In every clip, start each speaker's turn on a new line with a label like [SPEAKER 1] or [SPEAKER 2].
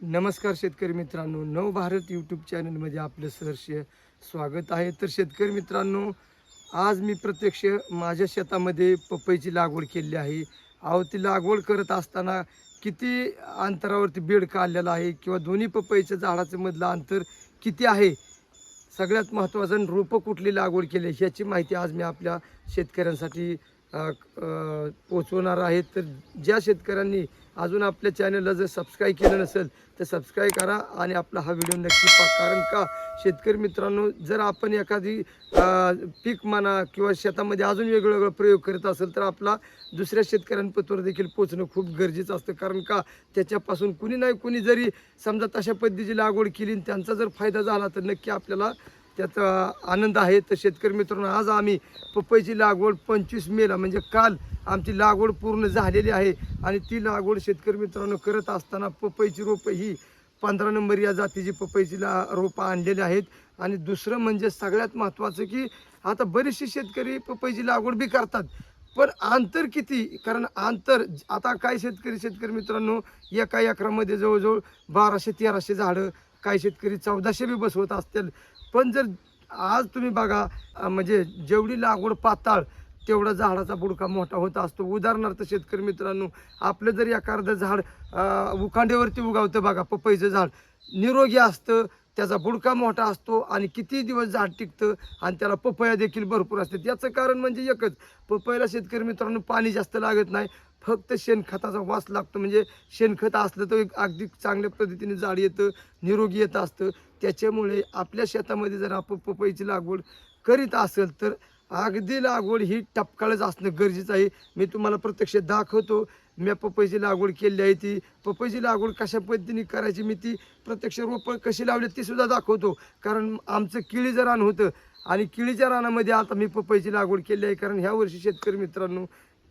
[SPEAKER 1] नमस्कार शेतकरी मित्रांनो, नवभारत यूट्यूब चॅनलमध्ये आपलं सहर्ष स्वागत आहे. तर शेतकरी मित्रांनो, आज मी प्रत्यक्ष माझ्या शेतामध्ये पपईची लागवड केली आहे. अहो, ती लागवड करत असताना किती अंतरावरती बेड काढलेला आहे किंवा दोन्ही पपईच्या झाडाचं मधलं अंतर किती आहे, सगळ्यात महत्त्वाचं रोपं कुठली लागवड केली आहे ह्याची माहिती आज मी आपल्या शेतकऱ्यांसाठी पोचवणार आहे. तर ज्या शेतकऱ्यांनी अजून आपल्या चॅनलला जर सबस्क्राईब केलं नसेल तर सबस्क्राईब करा आणि आपला हा व्हिडिओ नक्की पहा. कारण का शेतकरी मित्रांनो, जर आपण एखादी पीक म्हणा किंवा शेतामध्ये अजून वेगवेगळा प्रयोग करत असेल तर आपला दुसऱ्या शेतकऱ्यांपर्यंत देखील पोचणं खूप गरजेचं असतं. कारण का त्याच्यापासून कुणी नाही कुणी जरी समजा तशा पद्धतीची लागवड केली आणि त्यांचा जर फायदा झाला तर नक्की आपल्याला त्याचा आनंद आहे. तर शेतकरी मित्रांनो, आज आम्ही पपईची लागवड 25 मेला म्हणजे काल आमची लागवड पूर्ण झालेली आहे. आणि ती लागवड शेतकरी मित्रांनो करत असताना पपईची रोपं ही 15 नंबर या जातीची पपईची रोपं आणलेली आहेत. आणि दुसरं म्हणजे सगळ्यात महत्त्वाचं की आता बरेचसे शेतकरी पपईची लागवड बी करतात, पण अंतर किती? कारण अंतर आता काय शेतकरी मित्रांनो एका एकरामध्ये जवळजवळ 1200-1300 झाडं, काही शेतकरी 1400 बी बसवत असतील. पण जर आज तुम्ही बघा म्हणजे जेवढी लागवड पाताळ तेवढा झाडाचा बुडका मोठा होत असतो. उदाहरणार्थ शेतकरी मित्रांनो, आपलं जर एखादं झाड उखांड्यावरती उगावतं बघा, पपईचं झाड निरोगी असतं, त्याचा बुडका मोठा असतो आणि किती दिवस झाड टिकतं आणि त्याला पपया देखील भरपूर असतात. याचं कारण म्हणजे एकच, पपईला शेतकरी मित्रांनो पाणी जास्त लागत नाही, फक्त शेणखताचा वास लागतो. म्हणजे शेणखत असलं तर एक अगदी चांगल्या पद्धतीने झाड येतं, निरोगी येतं असतं. त्याच्यामुळे आपल्या शेतामध्ये जर आपण पपईची लागवड करीत असेल तर अगदी लागवड ही टपकाळच असणं गरजेचं आहे. मी तुम्हाला प्रत्यक्ष दाखवतो. मी पपईची लागवड केली आहे. ती पपईची लागवड कशा पद्धतीने करायची, मी ती प्रत्यक्ष रोपं कशी लावली ती सुद्धा दाखवतो. कारण आमचं केळीचं रान होतं आणि केळीच्या रानामध्ये आता मी पपईची लागवड केली आहे. कारण ह्या वर्षी शेतकरी मित्रांनो,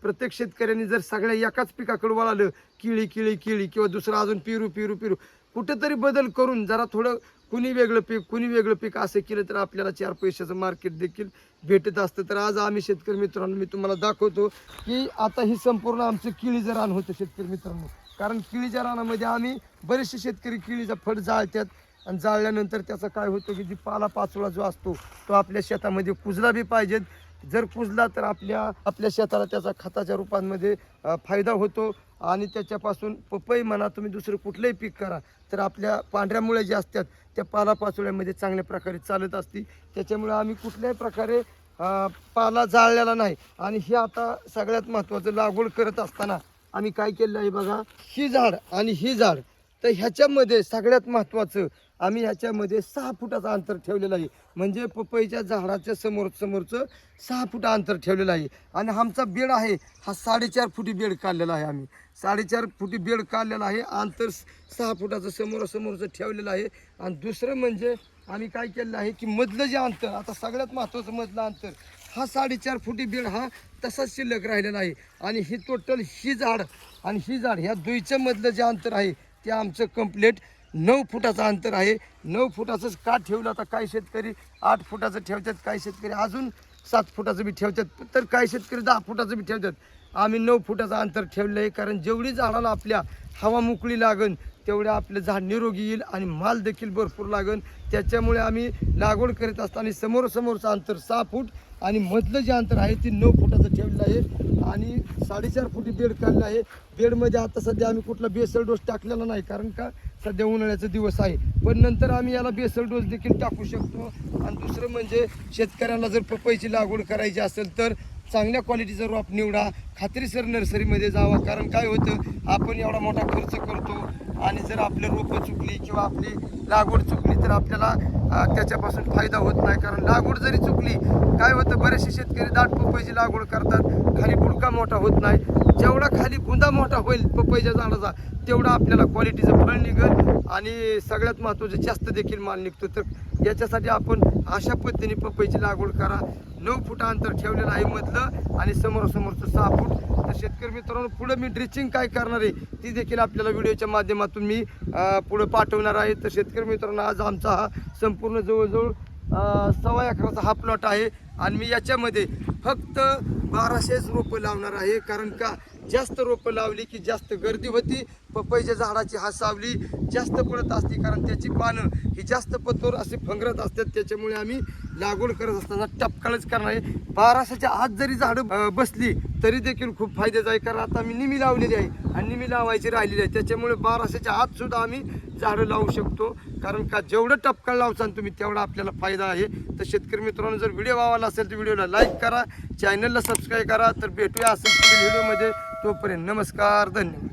[SPEAKER 1] प्रत्येक शेतकऱ्यांनी जर सगळ्या एकाच पिकाकडे वळालं, केळी किंवा दुसरं अजून पेरू कुठेतरी बदल करून जरा थोडं कुणी वेगळं पीक असं केलं तर आपल्याला 4 पैशाचं मार्केट देखील भेटत असतं. तर आज आम्ही शेतकरी मित्रांनो, मी तुम्हाला दाखवतो की आता ही संपूर्ण आमचं केळीचं रान होतं शेतकरी मित्रांनो. कारण केळीच्या रानामध्ये आम्ही बरेचसे शेतकरी केळीचा फळ जाळतात आणि जाळल्यानंतर त्याचा काय होतं की जी पालापाचोळा जो असतो तो आपल्या शेतामध्ये कुजला बी पाहिजेत. जर कुजला तर आपल्या शेताला त्याचा खताच्या रूपांमध्ये फायदा होतो. आणि त्याच्यापासून पपई म्हणा, तुम्ही दुसरं कुठलंही पीक करा तर आपल्या पांढऱ्या मुळ्या ज्या असतात त्या पालापाचोळ्यामध्ये चांगल्या प्रकारे चालत असते. त्याच्यामुळे आम्ही कुठल्याही प्रकारे पाला जाळलेला नाही. आणि हे आता सगळ्यात महत्त्वाचं, लागवड करत असताना आम्ही काय केलं आहे बघा, ही झाड आणि ही झाड, तर ह्याच्यामध्ये सगळ्यात महत्त्वाचं आम्ही ह्याच्यामध्ये 6 फुटाचं अंतर ठेवलेलं आहे. म्हणजे पपईच्या झाडाच्या समोरचं 6 फूट अंतर ठेवलेलं आहे. आणि आमचा बेड आहे हा 4.5 फुटी बेड काढलेला आहे. आम्ही 4.5 फुटी बेड काढलेला आहे. अंतर 6 फुटाचं समोरचं ठेवलेलं आहे. आणि दुसरं म्हणजे आम्ही काय केलेलं आहे की मधलं जे अंतर, आता सगळ्यात महत्त्वाचं मधलं अंतर, हा 4.5 फुटी बेड हा तसाच शिल्लक राहिलेला आहे. आणि ही टोटल ही झाड आणि ही झाड ह्या दुईच्या मधलं जे अंतर आहे ते आमचं कंप्लीट 9 फुटाचं अंतर आहे. 9 फुटाचंच का ठेवलं? आता काही शेतकरी 8 फुटाचं ठेवतात, काही शेतकरी अजून 7 फुटाचं बी ठेवतात, तर काही शेतकरी 10 फुटाचं बी ठेवतात. आम्ही 9 फुटाचं अंतर ठेवलं आहे. कारण जेवढी झाडाला आपल्या हवा मोकळी लागन तेवढे आपलं झाड निरोगी येईल आणि माल देखील भरपूर लागन. त्याच्यामुळे आम्ही लागवड करीत असताना समोरचं अंतर 6 फूट आणि मधलं जे अंतर आहे ते 9 फुटाचं ठेवलेलं आहे. आणि 4.5 फुटी बेड काढलं आहे. बेडमध्ये आता सध्या आम्ही कुठला बेसल डोस टाकलेला नाही, कारण का सध्या उन्हाळ्याचा दिवस आहे. पण नंतर आम्ही याला बेसल डोस देखील टाकू शकतो. आणि दुसरं म्हणजे शेतकऱ्यांना जर पपईची लागवड करायची असेल तर चांगल्या क्वालिटीचा रोप निवडा, खात्रीसर नर्सरीमध्ये जावा. कारण काय होतं, आपण एवढा मोठा खर्च करतो आणि जर आपली रोपं चुकली किंवा आपली लागवड चुकली तर आपल्याला त्याच्यापासून फायदा होत नाही. कारण लागवड जरी चुकली, काय होतं, बरेचसे शेतकरी दाट पपईची लागवड करतात, खाली बुडका मोठा होत नाही. जेवढा खाली बुंदा मोठा होईल पपईच्या झाडाचा तेवढा आपल्याला क्वालिटीचं फळ निघेल आणि सगळ्यात महत्त्वाचं जास्त देखील माल निघतो. तर याच्यासाठी आपण अशा पद्धतीने पपईची लागवड करा. 9 फुटा अंतर ठेवलेलं आहे मधलं आणि समोरचं 6 फूट. तर शेतकरी मित्रांनो, पुढे मी ड्रिचिंग काय करणार आहे ती देखील आपल्याला व्हिडिओच्या माध्यमातून मी पुढे पाठवणार आहे. तर शेतकरी मित्रांनो, आज आमचा हा संपूर्ण जवळजवळ 1.25 एकराचा हा प्लॉट आहे आणि मी याच्यामध्ये फक्त 1200 रोपं लावणार आहे. कारण का जास्त रोपं लावली की जास्त गर्दी होती. पपईच्या झाडाची सावली जास्त पडत असते, कारण त्याची पानं ही जास्त पतोर असे फंगरत असतात. त्याच्यामुळे आम्ही लागवड करत असताना टपकाळच करणार आहे. 1200च्या आत जरी झाडं बसली तरी देखील खूप फायद्याचं आहे, कारण आता आम्ही निमी लावलेली आहे आणि निमी लावायची राहिलेली आहे. त्याच्यामुळे 1200च्या आत सुद्धा आम्ही झाडं लावू शकतो, कारण का जेवढं टपकाळ लावसान तुम्ही तेवढा आपल्याला फायदा आहे. तर शेतकरी मित्रांनो, जर व्हिडिओ आवडला असेल तर व्हिडिओला लाईक करा, चॅनलला सबस्क्राईब करा. तर भेटूया असेल पुढील व्हिडिओमध्ये. तोपर्यंत नमस्कार, धन्यवाद.